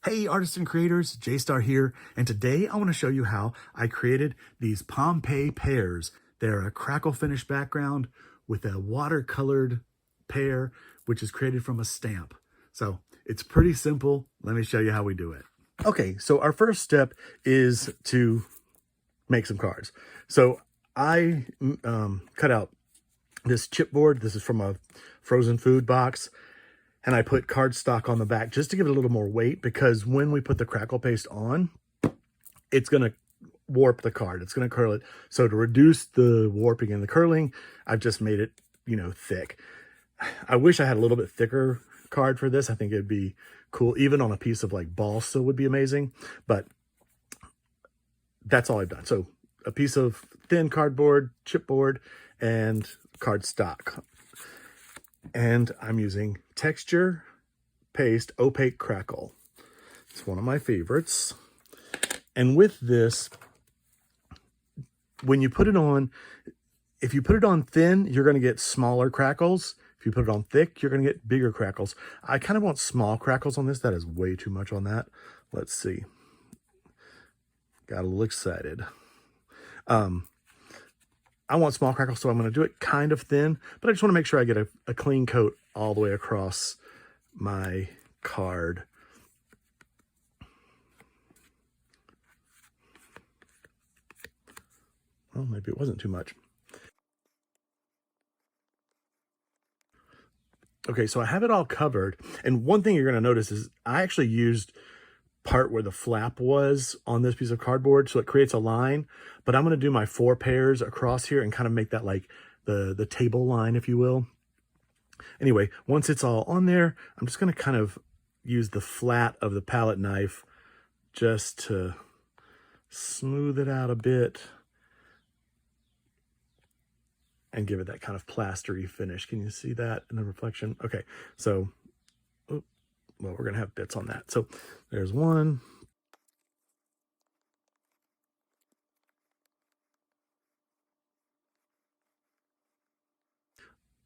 Hey artists and creators, J-Star here, and today I want to show you how I created these POMPEII pears. They're a crackle finish background with a watercolored pear, which is created from a stamp. So it's pretty simple. Let me show you how we do it. Okay, so our first step is to make some cards. So I cut out this chipboard. This is from a frozen food box. And I put cardstock on the back just to give it a little more weight, because when we put the crackle paste on, it's going to warp the card. It's going to curl it. So to reduce the warping and the curling, I've just made it, thick. I wish I had a little bit thicker card for this. I think it'd be cool. Even on a piece of like balsa would be amazing. But that's all I've done. So a piece of thin cardboard, chipboard, and cardstock. And I'm using Texture Paste Opaque Crackle. It's one of my favorites. And with this, when you put it on, if you put it on thin, you're going to get smaller crackles. If you put it on thick, you're going to get bigger crackles. I kind of want small crackles on this. That is way too much on that. Let's see. Got a little excited. I want small crackles, so I'm going to do it kind of thin, but I just want to make sure I get a clean coat all the way across my card. Well, maybe it wasn't too much. Okay, so I have it all covered, and one thing you're going to notice is I actually used part where the flap was on this piece of cardboard, so it creates a line, but I'm going to do my 4 pairs across here and kind of make that like the table line, if you will. Anyway, once it's all on there, I'm just going to kind of use the flat of the palette knife just to smooth it out a bit and give it that kind of plastery finish. Can you see that in the reflection? Okay, so well, we're going to have bits on that. So there's one.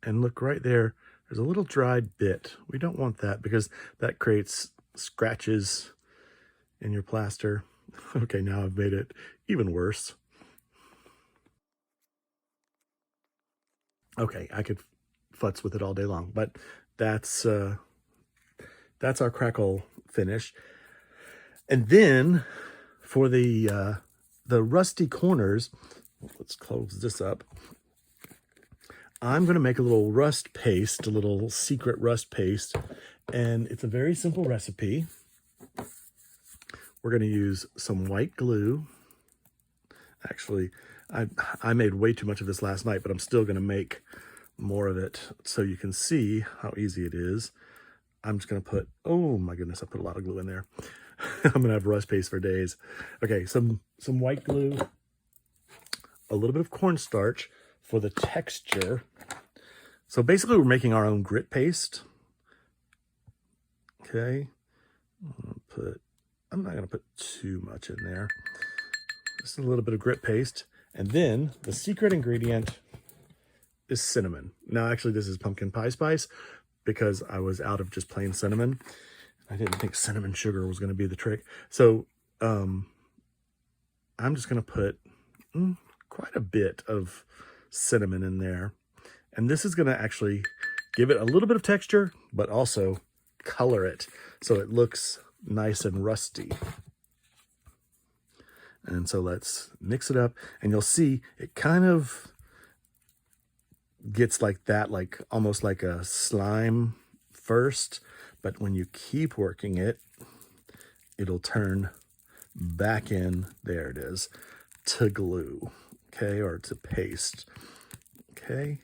And look right there, there's a little dried bit. We don't want that because that creates scratches in your plaster. Okay, now I've made it even worse. Okay, I could futz with it all day long, but that's our crackle finish. And then for the rusty corners, let's close this up. I'm going to make a little rust paste, a little secret rust paste, and it's a very simple recipe. We're going to use some white glue. Actually, I made way too much of this last night, but I'm still going to make more of it so you can see how easy it is. I'm just going to put, oh my goodness, I put a lot of glue in there. I'm going to have rust paste for days. Okay, some white glue, a little bit of cornstarch for the texture. So basically we're making our own grit paste. Okay, I'm not going to put too much in there. Just a little bit of grit paste. And then the secret ingredient is cinnamon. Now actually this is pumpkin pie spice, because I was out of just plain cinnamon. I didn't think cinnamon sugar was going to be the trick. So I'm just going to put quite a bit of cinnamon in there. And this is going to actually give it a little bit of texture, but also color it so it looks nice and rusty. And so let's mix it up, and you'll see it kind of gets like that, like almost like a slime first, but when you keep working it, it'll turn back in, there it is, to glue, okay, or to paste. Okay,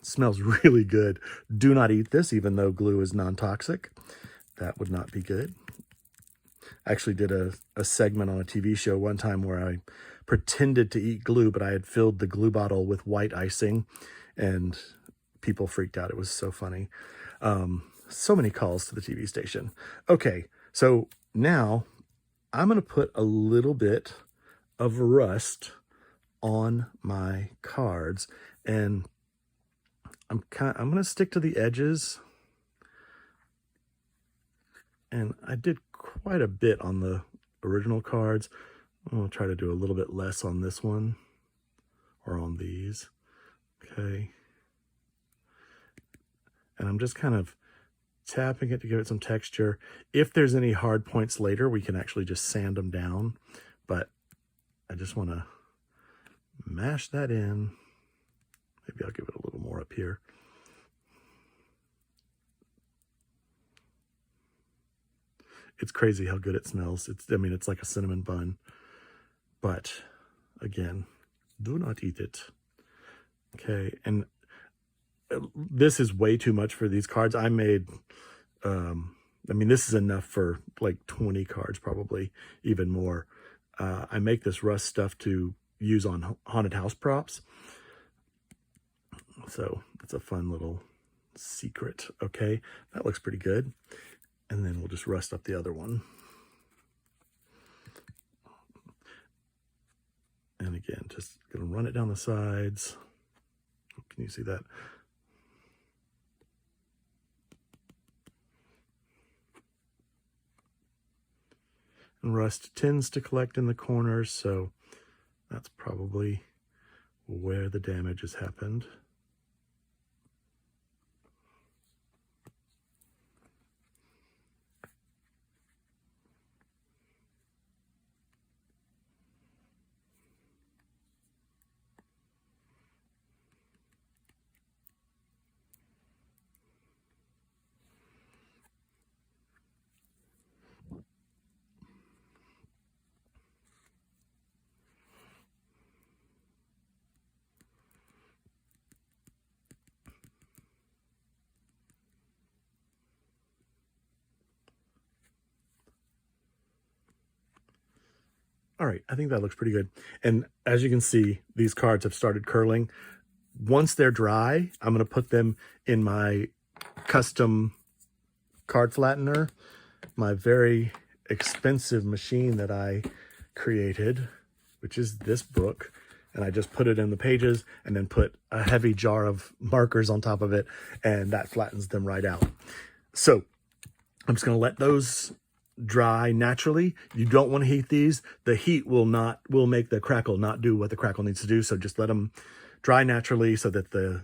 smells really good. Do not eat this, even though glue is non-toxic. That would not be good. I actually did a segment on a TV show one time where I pretended to eat glue, but I had filled the glue bottle with white icing, and people freaked out. It was so funny. So many calls to the TV station. Okay, so now I'm going to put a little bit of rust on my cards, and I'm going to stick to the edges, and I did quite a bit on the original cards. I'm going to try to do a little bit less on this one or on these. Okay. And I'm just kind of tapping it to give it some texture. If there's any hard points later, we can actually just sand them down. But I just want to mash that in. Maybe I'll give it a little more up here. It's crazy how good it smells. I mean, it's like a cinnamon bun. But again, do not eat it. Okay, and this is way too much for these cards. I made, I mean, this is enough for like 20 cards, probably even more. I make this rust stuff to use on haunted house props. So it's a fun little secret. Okay, that looks pretty good. And then we'll just rust up the other one. And again, just gonna run it down the sides. Can you see that? And rust tends to collect in the corners, so that's probably where the damage has happened. All right, I think that looks pretty good. And as you can see, these cards have started curling. Once they're dry, I'm going to put them in my custom card flattener, my very expensive machine that I created, which is this book. And I just put it in the pages and then put a heavy jar of markers on top of it, and that flattens them right out. So I'm just going to let those dry naturally. You don't want to heat these. The heat will make the crackle not do what the crackle needs to do. So just let them dry naturally so that the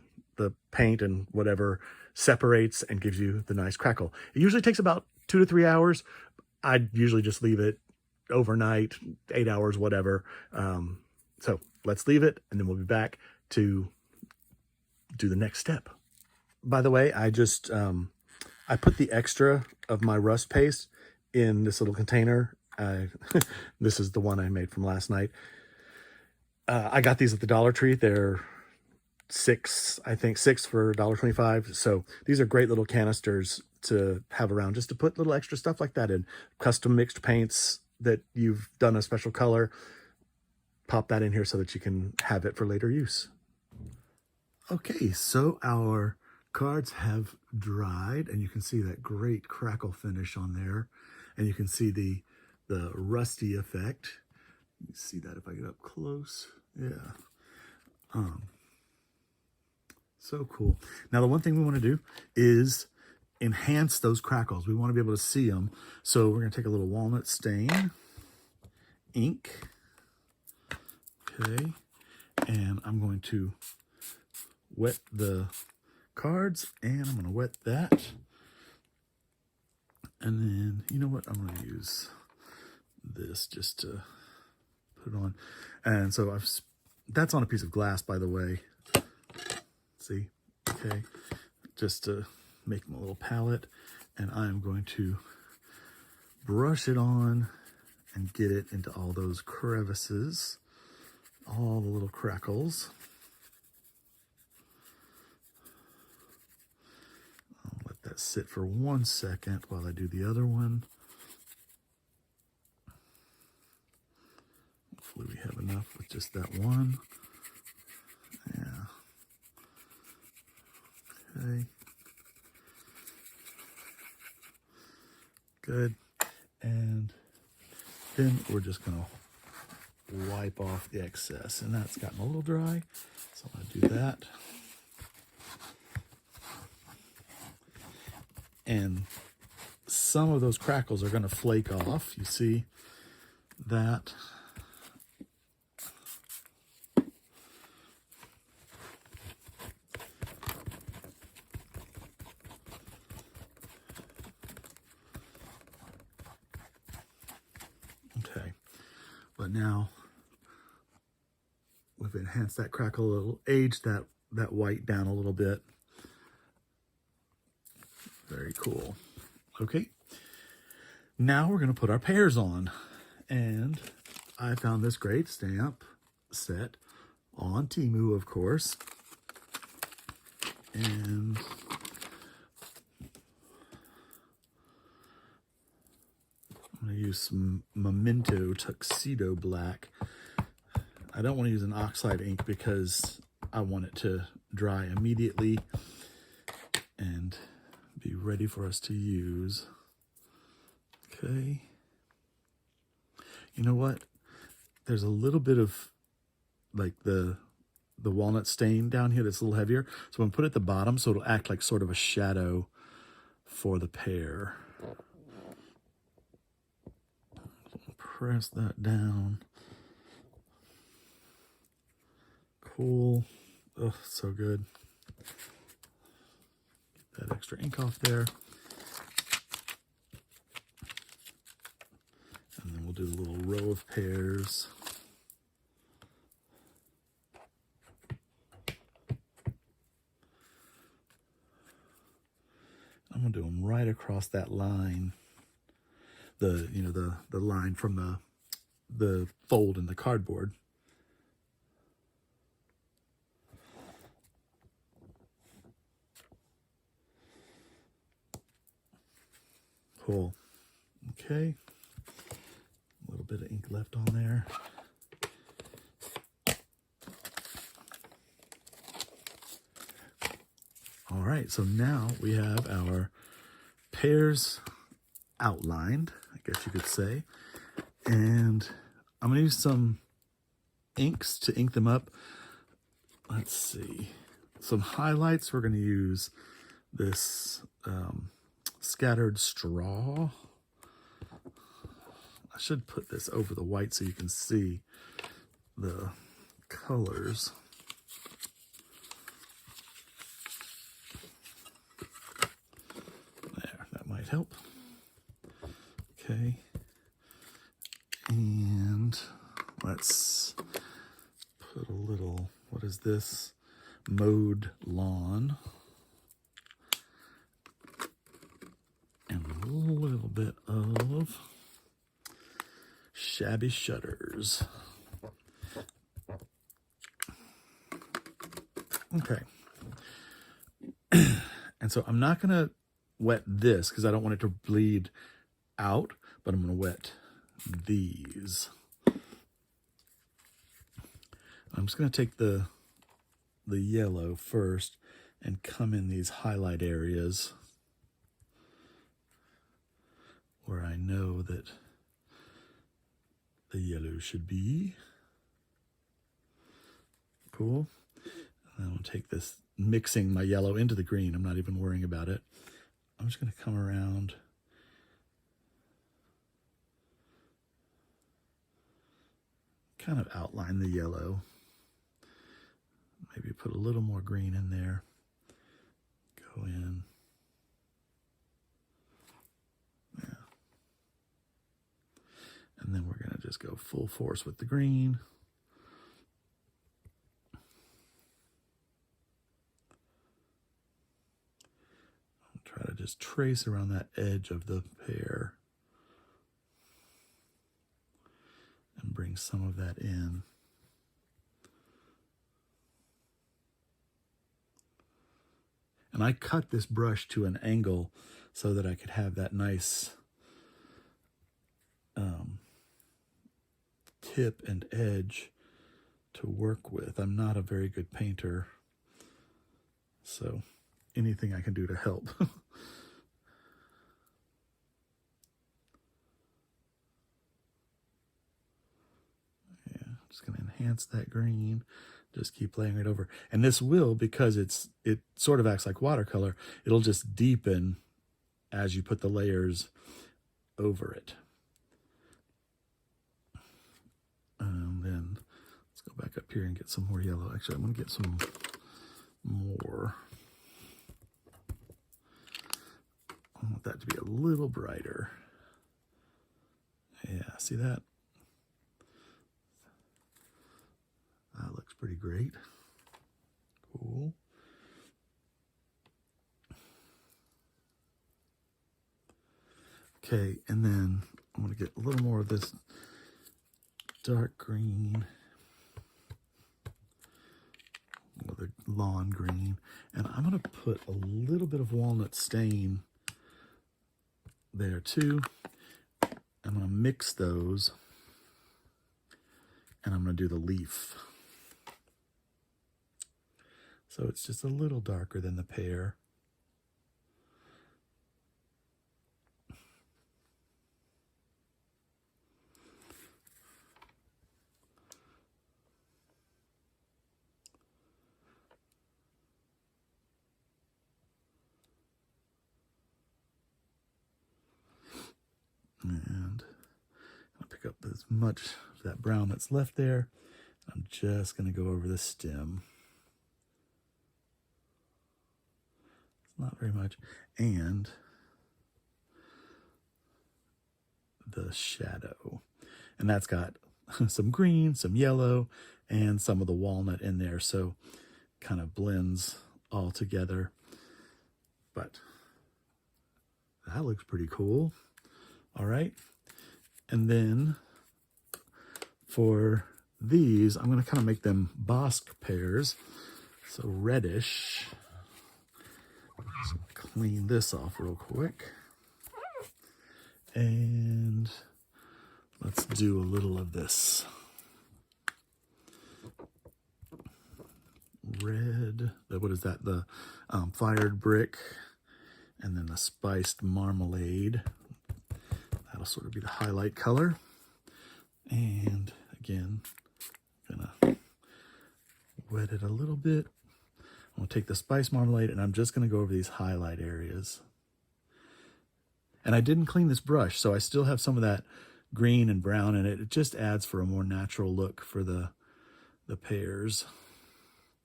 paint and whatever separates and gives you the nice crackle. It usually takes about 2 to 3 hours. I'd usually just leave it overnight, 8 hours, whatever. So let's leave it, and then we'll be back to do the next step. By the way, I just I put the extra of my rust paste in this little container. This is the one I made from last night. I got these at the Dollar Tree. They're six for $1.25. So these are great little canisters to have around, just to put little extra stuff like that in. Custom mixed paints that you've done a special color, pop that in here so that you can have it for later use. Okay, so our cards have dried, and you can see that great crackle finish on there. And you can see the rusty effect. You see that if I get up close. Yeah. So cool. Now, the one thing we want to do is enhance those crackles. We want to be able to see them. So we're going to take a little walnut stain, ink. Okay. And I'm going to wet the cards, and I'm going to wet that. And then, you know what? I'm going to use this just to put it on. And so that's on a piece of glass, by the way. See? Okay. Just to make them a little palette. And I'm going to brush it on and get it into all those crevices, all the little crackles. I'll let that sit for 1 second while I do the other one. Hopefully we have enough with just that one. Yeah. Okay. Good. And then we're just going to wipe off the excess. And that's gotten a little dry, so I'm going to do that. And some of those crackles are going to flake off. You see that? Okay, but now we've enhanced that crackle a little, aged that white down a little bit. Very cool. Okay, now we're going to put our pears on. And I found this great stamp set on Temu, of course. And I'm going to use some Memento Tuxedo Black. I don't want to use an oxide ink because I want it to dry immediately and be ready for us to use. Okay. You know what? There's a little bit of like the walnut stain down here that's a little heavier. So I'm going to put it at the bottom so it'll act like sort of a shadow for the pear. Press that down. Cool. Oh, so good. Get that extra ink off there. And then we'll do a little row of pears. I'm gonna do them right across that line. The line from the fold in the cardboard. Cool. Okay. A little bit of ink left on there. All right, so now we have our pears outlined, I guess you could say. And I'm gonna use some inks to ink them up. Let's see. Some highlights, we're gonna use this scattered straw. I should put this over the white so you can see the colors. There, that might help. Okay. And let's put a little, what is this? Mowed lawn. And a little bit of shabby shutters. Okay. And so I'm not going to wet this because I don't want it to bleed out, but I'm going to wet these. I'm just going to take the yellow first and come in these highlight areas where I know that the yellow should be. Cool. And I'm going to take this, mixing my yellow into the green. I'm not even worrying about it. I'm just going to come around kind of outline the yellow. Maybe put a little more green in there. Go in. Yeah. And then we're going to just go full force with the green. I'll try to just trace around that edge of the pear and bring some of that in. And I cut this brush to an angle so that I could have that nice tip and edge to work with. I'm not a very good painter, so anything I can do to help. Yeah, just going to enhance that green. Just keep laying it over. And this will, because it sort of acts like watercolor, it'll just deepen as you put the layers over it. And then let's go back up here and get some more yellow. Actually, I'm going to get some more. I want that to be a little brighter. Yeah, see that? That looks pretty great. Cool. Okay, and then I'm going to get a little more of this dark green, the lawn green, and I'm going to put a little bit of walnut stain there too. I'm going to mix those, and I'm going to do the leaf. So it's just a little darker than the pear. And I'll pick up as much of that brown that's left there. I'm just going to go over the stem. It's not very much. And the shadow. And that's got some green, some yellow, and some of the walnut in there. So kind of blends all together. But that looks pretty cool. All right. And then for these, I'm going to kind of make them Bosque pears. So reddish. So clean this off real quick. And let's do a little of this red. What is that? The fired brick. And then the spiced marmalade. That'll sort of be the highlight color. And again, gonna wet it a little bit. I'm gonna take the spiced marmalade and I'm just gonna go over these highlight areas. And I didn't clean this brush, so I still have some of that green and brown in it. It just adds for a more natural look for the pears.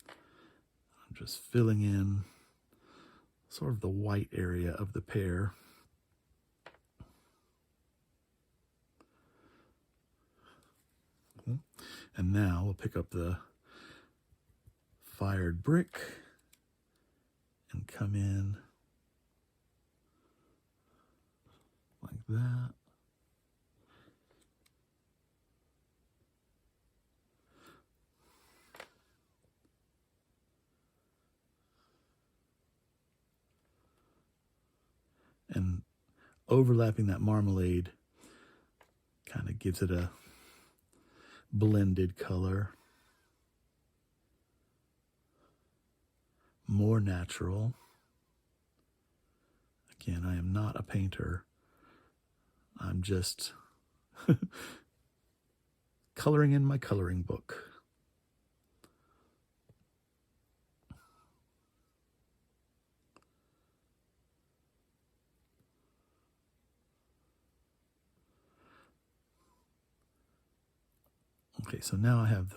I'm just filling in sort of the white area of the pear. And now we'll pick up the fired brick and come in like that. And overlapping that marmalade kind of gives it a blended color. More natural. Again, I am not a painter. I'm just coloring in my coloring book. Okay, so now I have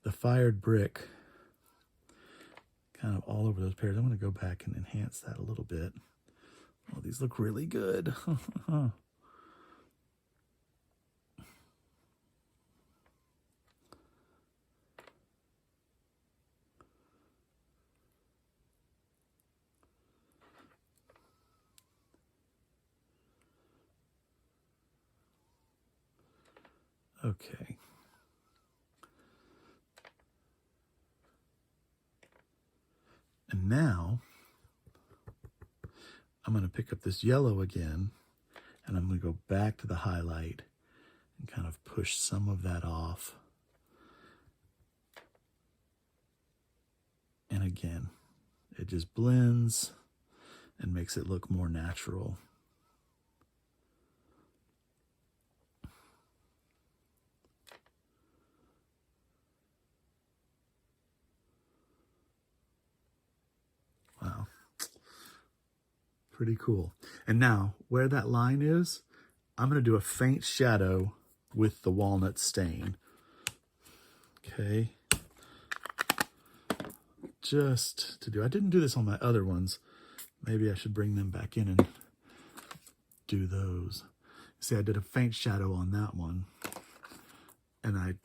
the fired brick kind of all over those pears. I'm going to go back and enhance that a little bit. Oh, these look really good. Okay. And now I'm going to pick up this yellow again, and I'm going to go back to the highlight and kind of push some of that off. And again, it just blends and makes it look more natural. Wow. Pretty cool. And now, where that line is, I'm going to do a faint shadow with the walnut stain. Okay. Just to do, I didn't do this on my other ones. Maybe I should bring them back in and do those. See, I did a faint shadow on that one. And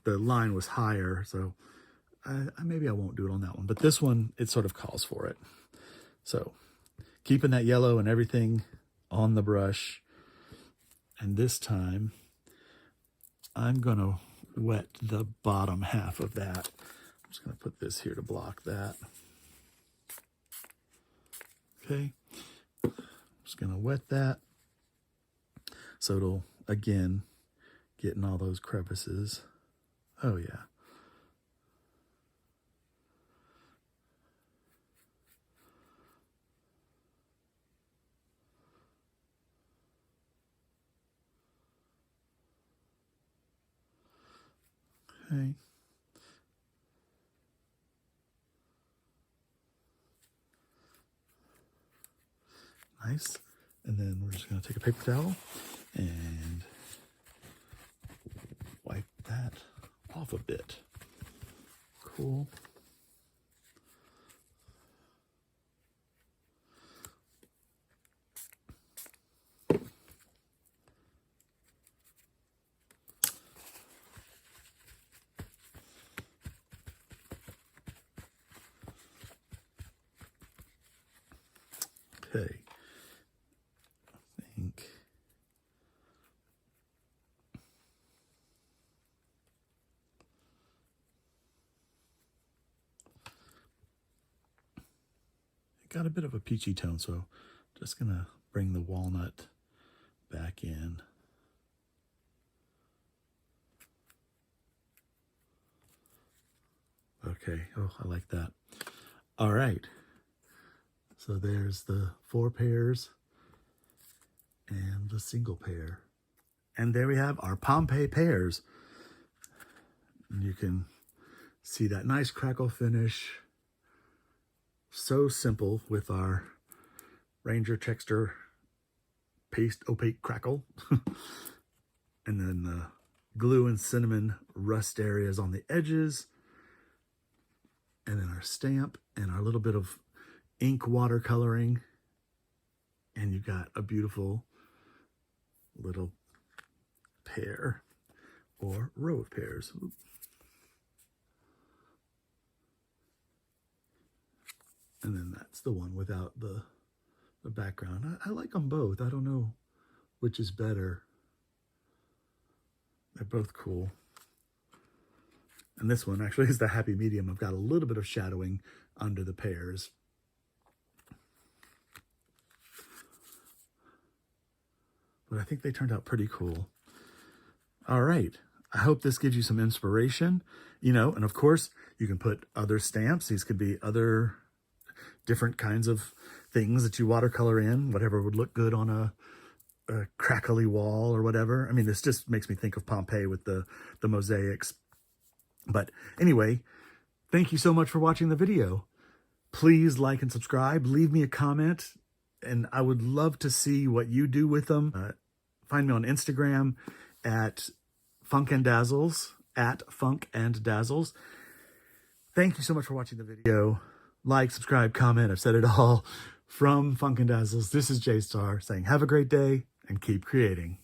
the line was higher, so maybe I won't do it on that one. But this one, it sort of calls for it. So, keeping that yellow and everything on the brush. And this time, I'm going to wet the bottom half of that. I'm just going to put this here to block that. Okay. I'm just going to wet that. So it'll, again, get in all those crevices. Oh, yeah. Okay. Nice. And then we're just going to take a paper towel and wipe that off a bit. Cool. Okay. I think it got a bit of a peachy tone, so just gonna bring the walnut back in. Okay, oh, I like that. All right. So there's the 4 pairs and the single pair. And there we have our POMPEII pears. And you can see that nice crackle finish. So simple with our Ranger Texture Paste Opaque Crackle. And then the glue and cinnamon rust areas on the edges. And then our stamp and our little bit of ink watercoloring. And you got a beautiful little pair or row of pairs. And then that's the one without the background. I like them both. I don't know which is better. They're both cool. And this one actually is the happy medium. I've got a little bit of shadowing under the pears. But I think they turned out pretty cool. All right. I hope this gives you some inspiration, you know, and of course you can put other stamps. These could be other different kinds of things that you watercolor in, whatever would look good on a crackly wall or whatever. I mean, this just makes me think of POMPEII with the mosaics. But anyway, thank you so much for watching the video. Please like and subscribe. Leave me a comment, and I would love to see what you do with them. Find me on Instagram at Funk and Dazzles, at Funk and Dazzles. Thank you so much for watching the video. Like, subscribe, comment. I've said it all. From Funk and Dazzles, this is J-Star saying have a great day and keep creating.